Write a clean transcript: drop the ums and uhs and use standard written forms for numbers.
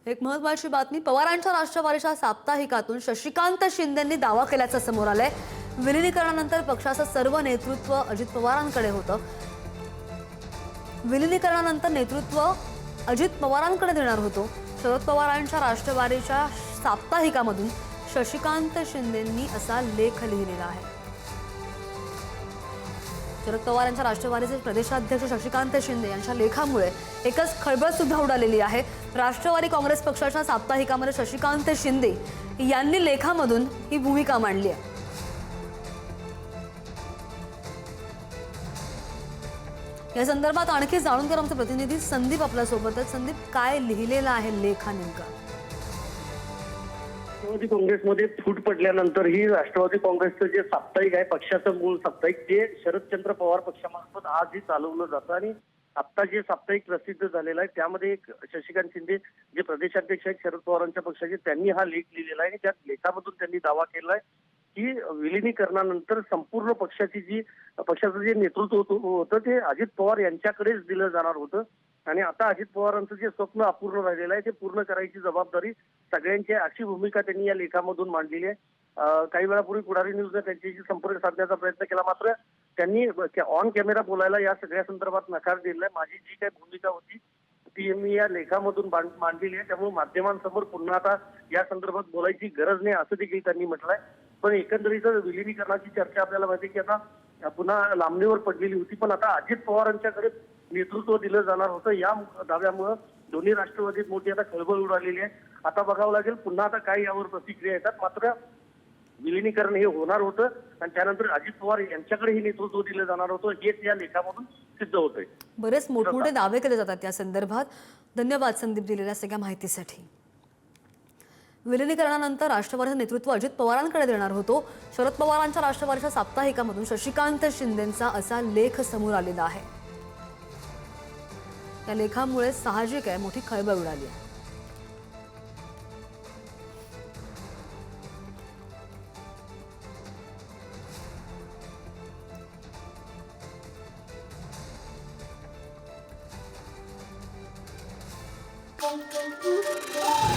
एक महत्त्वाची बातमी, पवारांच्या राष्ट्रवादीच्या साप्ताहिकातून शशिकांत शिंदेंनी दावा केल्याचं समोर आलंय। विलीनीकरणानंतर पक्षाचं सर्व नेतृत्व अजित पवारांकडे होतं। विलीनीकरणानंतर नेतृत्व अजित पवारांकडे देणार होतो। शरद पवारांच्या राष्ट्रवादीच्या साप्ताहिकामधून शशिकांत शिंदेंनी असा लेख लिहिलेला आहे। शरद पवारांच्या राष्ट्रवादीचे प्रदेशाध्यक्ष शशिकांत शिंदे यांच्या लेखामुळे एकच खळबळ सुद्धा उडालेली आहे। राष्ट्रवादी काँग्रेस पक्षाच्या साप्ताहिकामध्ये शशिकांत शिंदे यांनी लेखामधून ही भूमिका मांडली आहे। या संदर्भात आणखी जाणून घेणार आमचे प्रतिनिधी संदीप आपल्या सोबत आहेत। संदीप, काय लिहिलेला आहे लेखा नेमका? राष्ट्रवादी काँग्रेसमध्ये फूट पडल्यानंतर ही राष्ट्रवादी काँग्रेसचं जे साप्ताहिक आहे, पक्षाचं मूळ साप्ताहिक, ते शरदचंद्र पवार पक्षामार्फत आजही चालवलं जातं आणि आता जे साप्ताहिक प्रसिद्ध झालेलं आहे त्यामध्ये एक शशिकांत शिंदे जे प्रदेशाध्यक्ष आहेत शरद पवारांच्या पक्षाचे, त्यांनी हा लेख लिहिलेला आहे आणि त्या लेखामधून त्यांनी दावा केलाय की विलिनीकरणानंतर संपूर्ण पक्षाचं जे नेतृत्व होतं ते अजित पवार यांच्याकडेच दिलं जाणार होतं आणि आता अजित पवारांचं जे स्वप्न अपूर्ण राहिलेलं आहे ते पूर्ण करायची जबाबदारी सगळ्यांची, अशी भूमिका त्यांनी या लेखामधून मांडलेली आहे। काही वेळापूर्वी पुढारी न्यूजने त्यांच्याशी संपर्क साधण्याचा प्रयत्न केला, मात्र त्यांनी ऑन कॅमेरा बोलायला या सगळ्या संदर्भात नकार दिलाय। माझी जी काही भूमिका होती ती मी या लेखामधून मांडलेली आहे, त्यामुळे माध्यमांसमोर पुन्हा आता या संदर्भात बोलायची गरज नाही असं देखील त्यांनी म्हटलंय। पण एकंदरीत विलिनीकरणाची चर्चा आपल्याला माहिती की आता पुन्हा लांबणीवर पडलेली होती, पण आता अजित पवारांच्याकडे नेतृत्व दिलं जाणार होतं। या दाव्यामुळे दोन्ही राष्ट्रवादीत मोठी आता खळबळ उडालेली आहे। आता बघावं लागेल पुन्हा आता काय यावर प्रतिक्रिया येतात, मात्र विलिनीकरण हे होणार होतं आणि त्यानंतर अजित पवार यांच्याकडे हे नेतृत्व दिलं जाणार होतं, हेच या लेखामधून सिद्ध होतंय। बरेच मोठमोठे दावे केले जातात या संदर्भात। धन्यवाद संदीप दिलेल्या सगळ्या माहितीसाठी। विलिनीकरणानंतर राष्ट्रवादीचं नेतृत्व अजित पवारांकडे देणार होतो। शरद पवारांच्या राष्ट्रवादीच्या साप्ताहिकामधून शशिकांत शिंदेंचा असा लेख समोर आलेला आहे। या लेखामुळे साहजिक आहे मोठी खळबळ उडाली आहे। Thank you.